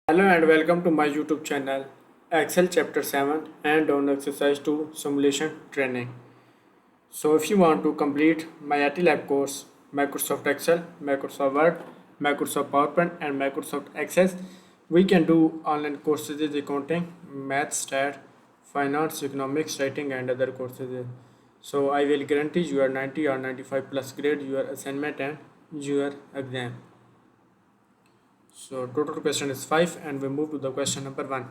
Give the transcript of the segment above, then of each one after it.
Hello and welcome to my YouTube channel Excel chapter 7 and on exercise 2 simulation training. So if you want to complete MylTLab course Microsoft Excel, Microsoft Word, Microsoft PowerPoint and Microsoft Access, we can do online courses in accounting, math, stat, finance, economics, writing and other courses. So I will guarantee your 90 or 95 plus grade your assignment and your exam. So total question is 5 and we move to the question number 1.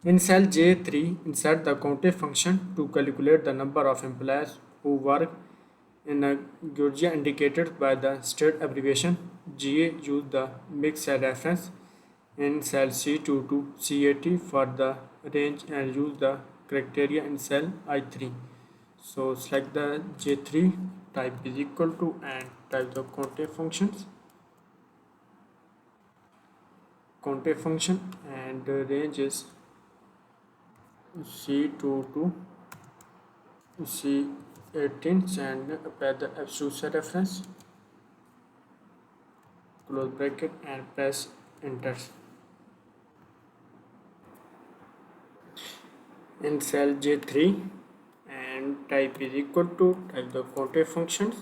In cell J3, insert the COUNTIF function to calculate the number of employees who work in a Georgia indicated by the state abbreviation GA. Use the mixed cell reference in cell C2 to C80 for the range and use the criteria in cell I3. So select the J3, type is equal to and type the COUNTIF function and range is C2 to C18 and apply the absolute set reference, close bracket and press enter. In cell J3 and type is equal to type the COUNTIF functions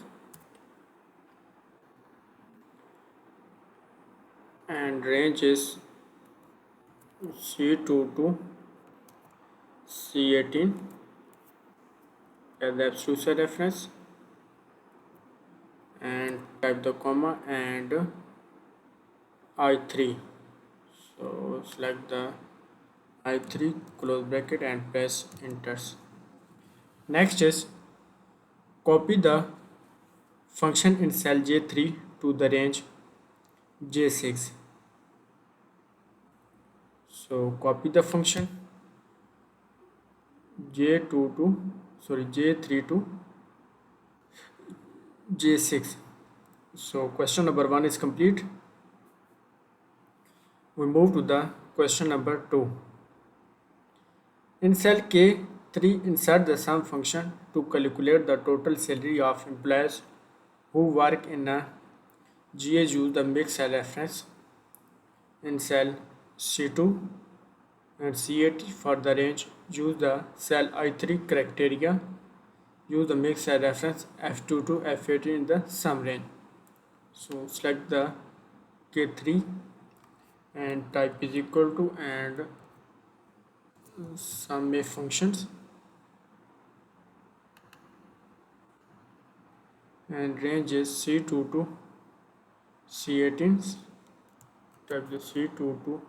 and range is C2 to C18 as the absolute set reference and type the comma and I3. So select the I3, close bracket and press enter. Next is copy the function in cell J3 to the range J6. So copy the function J3 to J6. So question number 1 is complete. We move to the question number 2. In cell K3, insert the sum function to calculate the total salary of employees who work in a GA. Use the mixed cell reference in cell C2 and C80 for the range. Use the cell I3 criteria. Use the mixed cell reference F2 to F18 in the sum range. So select the K3 and type is equal to and sum of functions and range is C2 to C18. Type the C2 to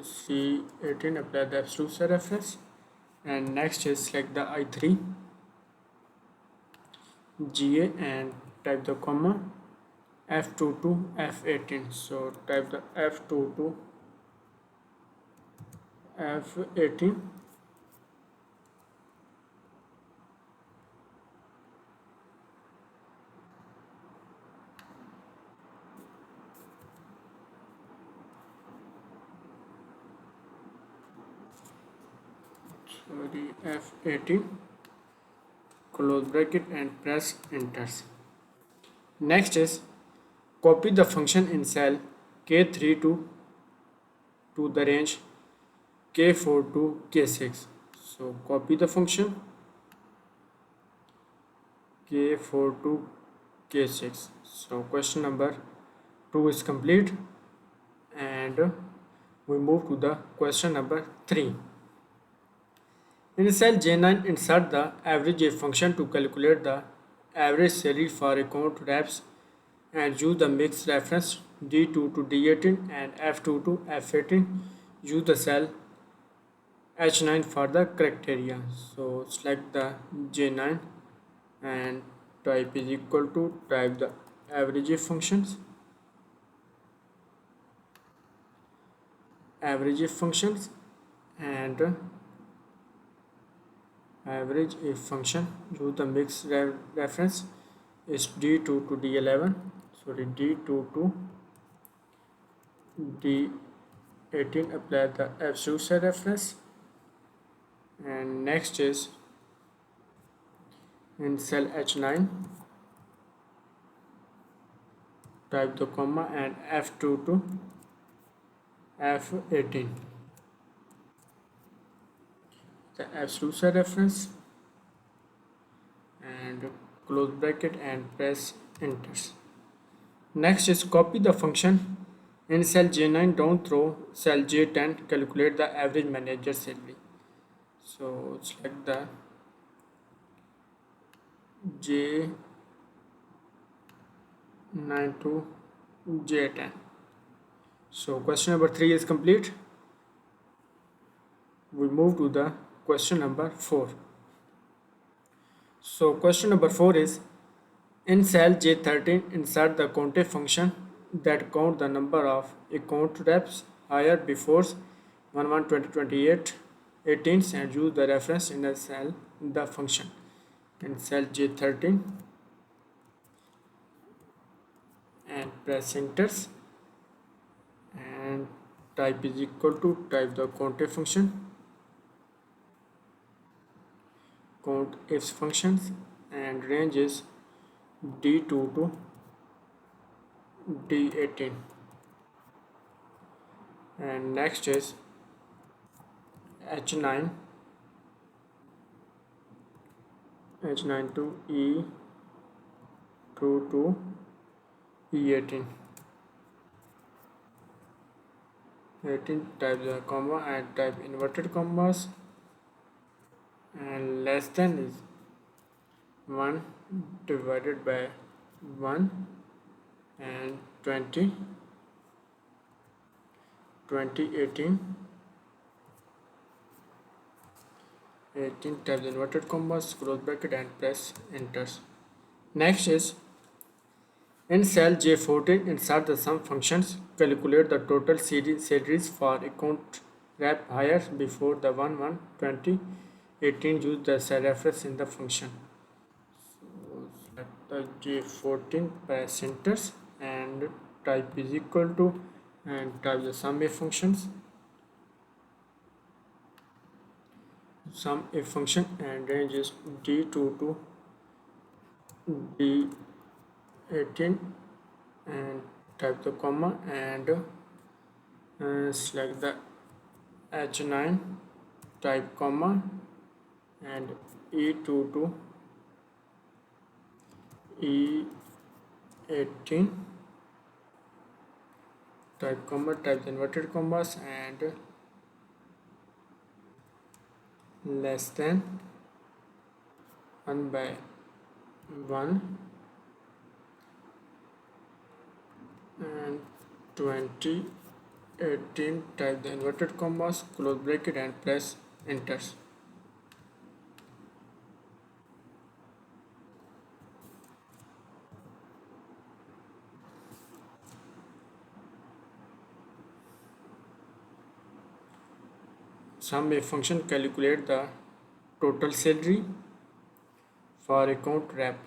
C18, apply the absolute set reference and next is select the I3 GA and type the comma F2 to F18. So type the F2 to F18 F18, close bracket and press enter. Next is copy the function in cell K3 to the range K4 to K6. So copy the function K4 to K6. So question number 2 is complete and we move to the question number 3. In cell J9, insert the average age function to calculate the average salary for account reps and use the mixed reference D2 to D18 and F2 to F18. Use the cell H9 for the criteria. So select the J9 and type is equal to type the average age functions and average if function. Use the mixed reference is D2 to D11, sorry, D2 to D18, apply the absolute set reference and next is in cell H9 type the comma and F2 to F18. The absolute cell reference and close bracket and press enter. Next is copy the function in cell J9 down through cell J10, calculate the average manager salary. So select the J9 to J10. So question number 3 is complete. We move to the question number 4. So question number 4 is, in cell J13 insert the count function that count the number of account reps hired before 1/1/2028 18th and use the reference in the cell in the function in cell J13 and press enter and type is equal to type the count function, count if functions, and range is D2 to D18. And next is H9 to E2 to E18. 18 type the comma and type inverted commas, and less than is 1 divided by 1 and 20 18 type the inverted commas, close bracket and press enter. Next is, in cell J14 insert the sum functions, calculate the total salaries for account rep hired before the 1/1/2018, use the cell reference in the function. So select the J14, press enter and type is equal to and type the sum if functions, sum if function, and range is D2 to D18 and type the comma and select the H9, type comma and E2 to E18, type comma, type the inverted commas and less than 1 by 1 and 2018, type the inverted commas, close bracket and press enter. Sum if function calculate the total salary for account rep.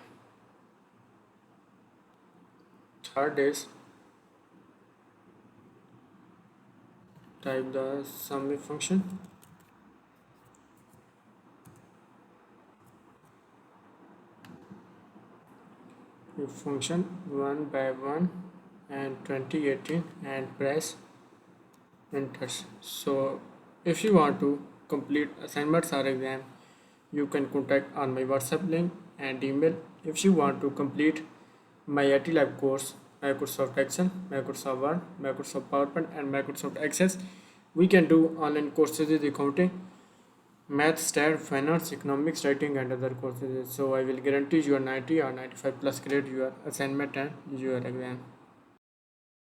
Third is type the sum if function, if function 1 by 1 and 2018 and press enter. So if you want to complete assignments or exam, you can contact on my WhatsApp link and email. If you want to complete my MylTLab course, Microsoft Excel, Microsoft Word, Microsoft PowerPoint and Microsoft Access, we can do online courses in accounting, math, stat, finance, economics, writing and other courses. So I will guarantee you a 90 or 95 plus grade your assignment and your exam.